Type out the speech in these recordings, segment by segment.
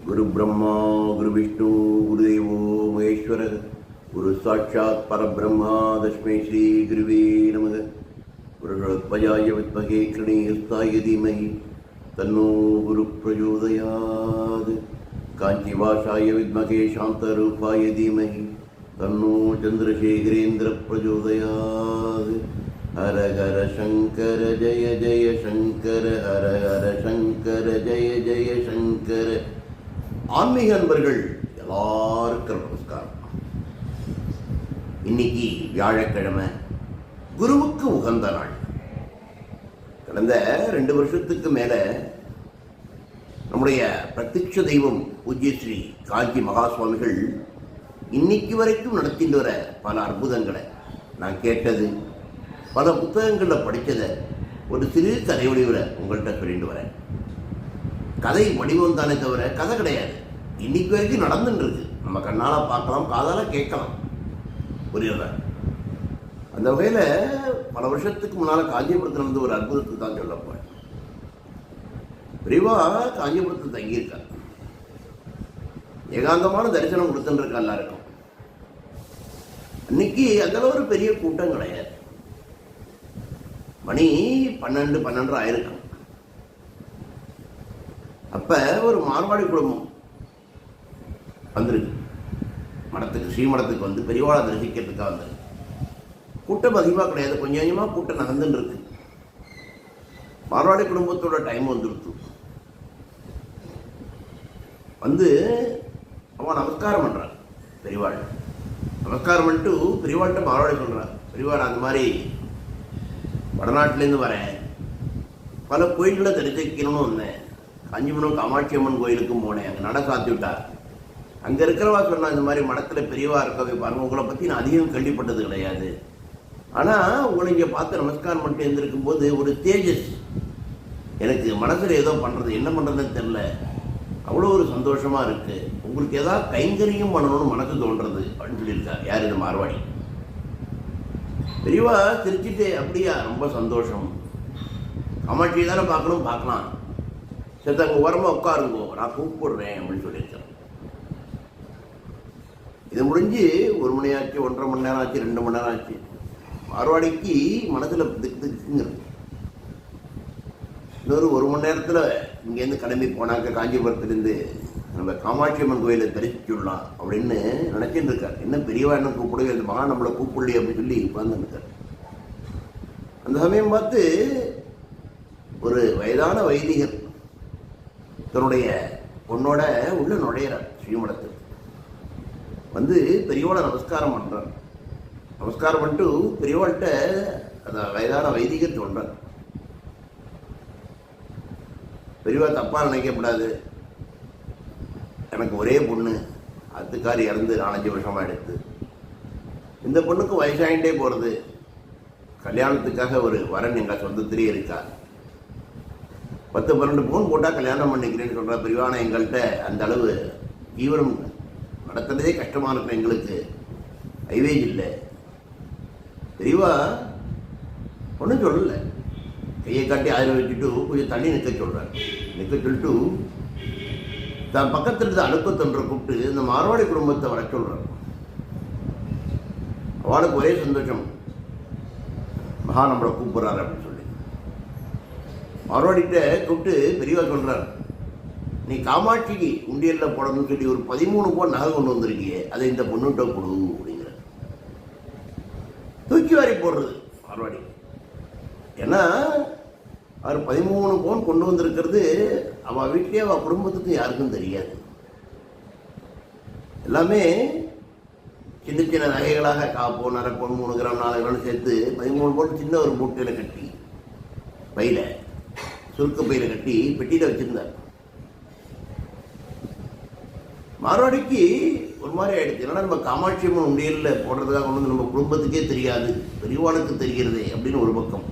குரு பிரம்மா குரு விஷ்ணு குருதேவோ மகேஸ்வர குரு சாட்சாத் பரபிரம்மா தஸ்மை ஸ்ரீ குருவே நமக. குருத்வஜாய வித்மகே கிருணீயஸ்தாய தீமஹி தன்னோ குரு பிரச்சோதயாத். காஞ்சிவாசாய வித்மகே சாந்தரூபாய தீமஹி தன்னோ சந்திரசேகரேந்திர பிரச்சோதயாத். ஹர ஹர சங்கர ஜய ஜய சங்கர ஹர ஹர சங்கர ஜய ஜய சங்கர. ஆன்மீக அன்பர்கள் எல்லாருக்கும் நமஸ்காரம். இன்னைக்கு வியாழக்கிழமை, குருவுக்கு உகந்த நாள். கடந்த 2 வருஷத்துக்கு மேல நம்முடைய பிரத்யட்ச தெய்வம் பூஜ்ய ஸ்ரீ காஞ்சி மகா சுவாமிகள் இன்னைக்கு வரைக்கும் நடத்திட்டு வர பல அற்புதங்களை நான் கேட்டது, பல புத்தகங்களில் படித்ததை ஒரு சிறு கதை வடிவில் உங்கள்கிட்ட சொல்லிட்டு வரேன். கதை வடிவம் தானே தவிர கதை கிடையாது. இன்னைக்கு வரைக்கும் நடந்துட்டு இருக்கு. நம்ம கண்ணால் பார்க்கலாம், காதால் கேட்கலாம். புரியுதா? அந்த வகையில் பல வருஷத்துக்கு முன்னால் காஞ்சிபுரத்தில் வந்து ஒரு அற்புதத்தை தான் சொல்ல போறேன். விரிவா காஞ்சிபுரத்தில் தங்கியிருக்காங்க. ஏகாந்தமான தரிசனம் கொடுத்துட்டு இருக்கா எல்லாருக்கும். அன்னைக்கு அந்த ஒரு பெரிய கூட்டம் கிடையாது. மணி 12 ஆயிருக்கும். அப்ப ஒரு மார்வாடி குடும்பம் வந்திருக்கு மடத்துக்கு, ஸ்ரீமடத்துக்கு வந்து பெரியவாளை தரிசிக்கிறதுக்காக வந்திருக்கு. கூட்டம் அதிகமாக கிடையாது, கொஞ்சம் கொஞ்சமாக கூட்டம் நகர்ந்துன்னு இருக்கு. மார்வாடி குடும்பத்தோட டைம் வந்துருக்கு. வந்து அவன் நமஸ்காரம் பண்றான். பெரியவாள் நமஸ்காரம் பண்ணிட்டு பெரியவாள்கிட்ட மார்வாடி சொல்றான், பெரியவாள் அந்த மாதிரி வடநாட்டிலேருந்து வரேன், பல கோயில்களை தரிசிக்கணும்னு வந்தேன். காஞ்சிபுரம் காமாட்சி அம்மன் கோயிலுக்கும் போனேன், அங்கே நட சாத்தி விட்டார். அங்கே இருக்கிறவா சொன்னா, இந்த மாதிரி மடத்தில் பெரியவா இருக்கவே பாருங்க, உங்களை பற்றி நான் அதிகம் கேள்விப்பட்டது கிடையாது. ஆனால் உங்களை இங்கே பார்த்து நமஸ்காரம் பண்ணிட்டு இருந்திருக்கும் போது ஒரு தேஜஸ் எனக்கு மனசில் ஏதோ பண்ணுறது, என்ன பண்ணுறதுன்னு தெரில, அவ்வளோ ஒரு சந்தோஷமாக இருக்குது. உங்களுக்கு ஏதாவது கைங்கரியம் பண்ணணும்னு மனசு தோன்றது அப்படின்னு சொல்லியிருக்கார். யார்? இந்த மார்வாடி. பெரியவா சிரிச்சுட்டு, அப்படியா, ரொம்ப சந்தோஷம், காமாட்சியை தானே பார்க்கணும், பார்க்கலாம், சரி அங்கே ஓரமாக உட்காருங்கோ, நான் கூப்பிடுறேன் அப்படின்னு சொல்லியிருக்கேன். இது முடிஞ்சு 1 மணி ஆச்சு, 1.5 மணி நேரம் ஆச்சு, 2 மணி நேரம் ஆச்சு. மார்வாடிக்கு மனசில் திக்குங்கிறது. இன்னொரு 1 மணி நேரத்தில் இங்கேருந்து கிளம்பி போனாக்க காஞ்சிபுரத்துலேருந்து நம்ம காமாட்சி அம்மன் கோயிலை தரிசிச்சுடலாம் அப்படின்னு நினச்சிட்டு இருக்கார். என்ன பெரியவா என்ன கூப்பிடுவே, அந்த மகா நம்மளை கூப்பிடலையே அப்படின்னு சொல்லி உட்கார்ந்துருக்கார். அந்த சமயம் பார்த்து ஒரு வயதான வைதிகர் தன்னுடைய பொண்ணோட உள்ள நுழையிறார். ஸ்ரீமடத்துக்கு வந்து பெரியவாளை நமஸ்காரம் பண்றார். நமஸ்காரம் பண்ணிட்டு பெரியவாள்கிட்ட அந்த வயதான வைதிகர் சொல்றார், பெரியவா தப்பா நினைக்கப்படாது, எனக்கு ஒரே பொண்ணு, அத்துக்காரி இறந்து 4-5 வருஷமா எடுத்து, இந்த பொண்ணுக்கு வயசாகிட்டே போகிறது, கல்யாணத்துக்காக ஒரு வரன் எங்கள் சொந்தத்திலே இருக்கா, 10-12 பவுன் போட்டால் கல்யாணம் பண்ணிக்கிறேன்னு சொல்கிறா பெரியவா. ஆனால் எங்கள்கிட்ட அந்த அளவு ஜீவனம் நடத்துறதே கஷ்டமாக இருக்கும், எங்களுக்கு ஐவேஜ் இல்லை. பெரியவா ஒன்றும் சொல்லலை, கையை காட்டி ஆயிரம் வச்சுட்டு கொஞ்சம் தண்ணி நிற்க சொல்கிறார். நிற்க சொல்லிட்டு தான் பக்கத்தில் இருந்த அழுக்கத்தொன்றை கூப்பிட்டு இந்த மார்வாடி குடும்பத்தை வர சொல்கிறார். அவளுக்கு ஒரே சந்தோஷம், மகா நம்மளை கூப்பிட்றாரு அப்படின்னு சொல்லி மார்வாடிகிட்ட கூப்பிட்டு பெரியவா சொல்கிறார், நீ காமாட்சிக்கு உண்டியலில் போடணும்னு சொல்லி ஒரு 13 பவுன் நகை கொண்டு வந்திருக்கியே, அதை இந்த பொண்ணுகிட்ட கொடு அப்படிங்கிற. தூக்கி வாரி போடுறது மார்வாடி. ஏன்னா அவர் 13 பவுன் கொண்டு வந்திருக்கிறது அவள் வீட்டிலே அவள் குடும்பத்துக்கு யாருக்கும் தெரியாது. எல்லாமே சின்ன சின்ன நகைகளாக காப்போம், நரைப்போம், 3 கிராம் 4 கிராம் சேர்த்து 13 பவுன் சின்ன ஒரு மூட்டையில் கட்டி பையில, சுருக்க பையில கட்டி பெட்டியில் வச்சிருந்தார். மார்வாடிக்கு ஒரு மாதிரி ஆயிடுச்சு. ஏன்னா நம்ம காமாட்சி அம்மன் உண்டியலில் போடுறதுக்காக கொண்டு வந்து நம்ம குடும்பத்துக்கே தெரியாது, பெரியவாளுக்கு தெரிகிறதே அப்படின்னு ஒரு பக்கம்.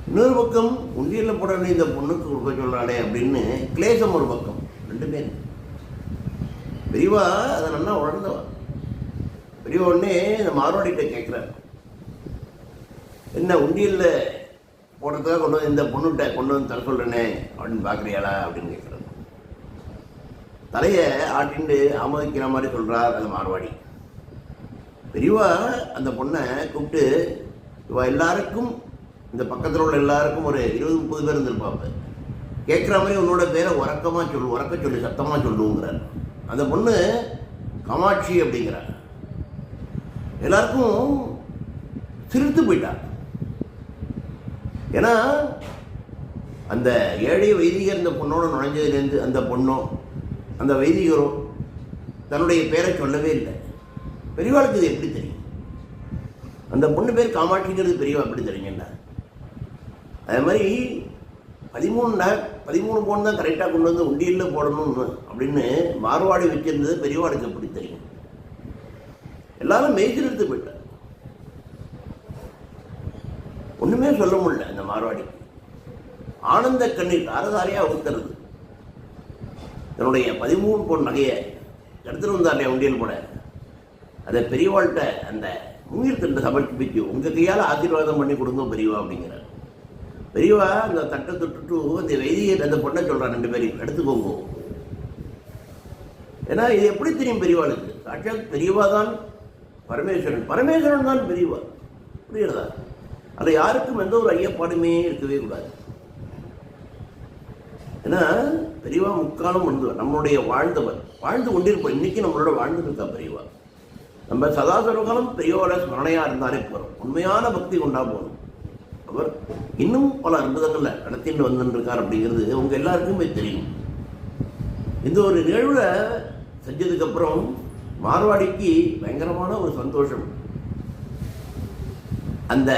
இன்னொரு பக்கம் உண்டியலில் போட வேண்டிய இந்த பொண்ணுக்கு கொடுக்க சொல்கிறாளே அப்படின்னு கிளேசம் ஒரு பக்கம். 2 பேர். பெரியவா அதை நல்லா உணர்ந்தவா. பெரியவா உடனே இந்த மார்வாடிகிட்ட கேட்குறார், என்ன உண்டியலில் போடுறதுக்காக கொண்டு வந்து இந்த பொண்ணுகிட்ட கொண்டு வந்து தர சொல்கிறேனே அப்படின்னு பார்க்குறியாளா அப்படின்னு கேட்குறாரு. தலையை ஆட்டிண்டு ஆமோதிக்கிற மாதிரி சொல்கிறார் அந்த மார்வாடி. பெரியவா அந்த பொண்ணை கூப்பிட்டு, இவ எல்லாருக்கும், இந்த பக்கத்தில் உள்ள எல்லாருக்கும் ஒரு 20-30 பேர் இருந்திருப்பாங்க, கேட்குற மாதிரி உன்னோட பேரை உறக்க சொல்லி சத்தமாக சொல்லுங்கிறார். அந்த பொண்ணு காமாட்சி அப்படிங்கிறார். எல்லாருக்கும் சிரித்து போயிட்டார். ஏன்னா அந்த ஏழை வைதிகர் இந்த பொண்ணோட நுழைஞ்சதுலேருந்து அந்த பொண்ணோ அந்த வைதிகரோ தன்னுடைய பேரை சொல்லவே இல்லை. பெரியவாளுக்கு இது எப்படி தெரியும்? அந்த பொண்ணு பேர் காமாட்சிங்கிறது பெரியவா எப்படி தெரியுங்கண்ணா? அதே மாதிரி 13 பவுன் தான் கரெக்டாக கொண்டு வந்து உண்டியலில் போடணும்னு அப்படின்னு மார்வாடி வச்சிருந்தது பெரியவாளுக்கு எப்படி தெரியும்? எல்லாரும் மெய்சில் எடுத்து போயிட்டார். ஒன்றுமே சொல்ல முடியல இந்த மார்வாடி. ஆனந்த கண்ணீர் தாரதாரியாக ஊத்துறது. தன்னுடைய 13 பவுன் நகையை எடுத்துட்டு வந்தார் உண்டியல் போட. அதை பெரியவாள்கிட்ட அந்த முயற்சிட்டு சமர்ப்பிச்சு, உங்கள் கையால் ஆசீர்வாதம் பண்ணி கொடுங்க பெரியவா அப்படிங்கிறார். பெரியவா அந்த தட்டை தொட்டுட்டு அந்த வைதிகர் அந்த பொண்ணை சொல்கிறான், 2 பேரையும் எடுத்துக்கோங்க. ஏன்னா இது எப்படி தெரியும் பெரியவாளுக்கு? சாட்சாத் பெரியவா தான் பரமேஸ்வரன் தான் பெரியவா. புரியுறதா? அதில் யாருக்கும் எந்த ஒரு ஐயப்பாடுமே இருக்கவே கூடாது. ஏன்னா பெரியவா முக்காலம் வந்தவர், நம்மளுடைய வாழ்ந்து கொண்டிருப்போம். இன்னைக்கு நம்மளோட வாழ்ந்துட்டு இருக்கா பெரியவா. நம்ம சதாசர்வகாலம் பெரியவோட ஸ்மரணையாக இருந்தாலே போகிறோம். உண்மையான பக்தி கொண்டா போகணும். அவர் இன்னும் பல அற்புதங்களை நடத்திட்டு வந்துருக்கார் அப்படிங்கிறது உங்கள் எல்லாருக்குமே தெரியும். இந்த ஒரு நிகழ்வில் செஞ்சதுக்கப்புறம் மார்வாடிக்கு பயங்கரமான ஒரு சந்தோஷம். அந்த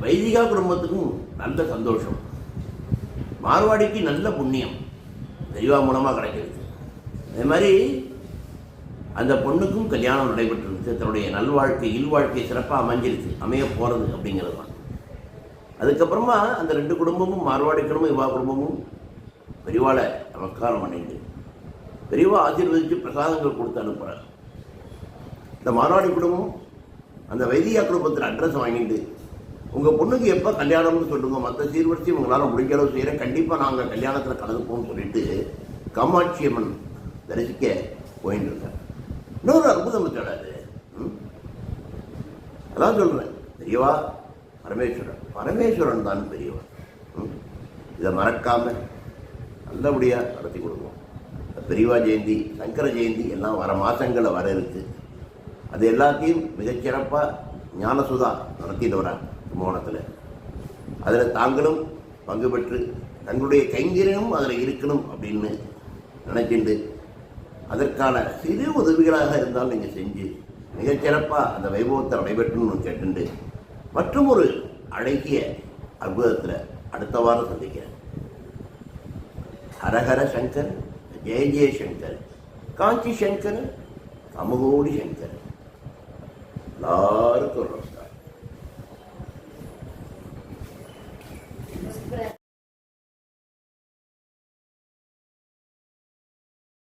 வைதிகா குடும்பத்துக்கும் நல்ல சந்தோஷம். மார்வாடிக்கு நல்ல புண்ணியம் தெய்வா மூலமாக கிடைக்கிறது. அதே மாதிரி அந்த பொண்ணுக்கும் கல்யாணம் நடைபெற்றிருக்கு. தன்னுடைய நல்வாழ்க்கை இல்வாழ்க்கை சிறப்பாக அமைய போகிறது அப்படிங்கிறது தான். அதுக்கப்புறமா அந்த 2 குடும்பமும், மார்வாடி குடும்பம் இவா குடும்பமும் பெரியவாளை நமஸ்காரம் பண்ணிட்டு பெரியவா ஆசீர்வதித்து பிரசாதங்கள் கொடுத்து அனுப்புகிறார். இந்த மார்வாடி குடும்பம் அந்த வைதிகா குடும்பத்தில் அட்ரஸ் வாங்கிட்டு, உங்கள் பொண்ணுக்கு எப்போ கல்யாணம்னு சொல்லுங்க, மற்ற சீர்வரிசை உங்களால் முடிஞ்ச அளவு செய்கிறேன், கண்டிப்பாக நாங்கள் கல்யாணத்தில் கலந்துப்போம்னு சொல்லிட்டு காமாட்சி அம்மன் தரிசிக்க போயின்னு இருக்கேன். இன்னொரு அற்புதம் கிடையாது. அதான் சொல்கிறேன், பெரியவா பரமேஸ்வரன் தான் பெரியவா. இதை மறக்காமல் நல்லபடியாக நடத்தி கொடுப்போம். பெரியவா ஜெயந்தி, சங்கர ஜெயந்தி எல்லாம் வர மாதங்களில் வர இருக்குது. அது எல்லாத்தையும் மிகச்சிறப்பாக ஞானசுதா நடத்திட்டு வராங்க கும்பகோணத்தில். அதில் தாங்களும் பங்கு பெற்று தங்களுடைய கைங்கரியமும் அதில் இருக்கணும் அப்படின்னு நினைக்கிண்டு, அதற்கான சிறு உதவிகளாக இருந்தாலும் நீங்கள் செஞ்சு மிகச்சிறப்பாக அந்த வைபவத்தை நடைபெற்றணும்னு கேட்டுண்டு மற்றும் ஒரு அழகிய அற்புதத்தில் அடுத்த வாரம் சந்திக்கிறேன். ஹரஹர சங்கர், ஜெய ஜெய சங்கர், காஞ்சி சங்கர், கமகோடி சங்கர். எல்லாருக்கும் நமஸ்காரம்.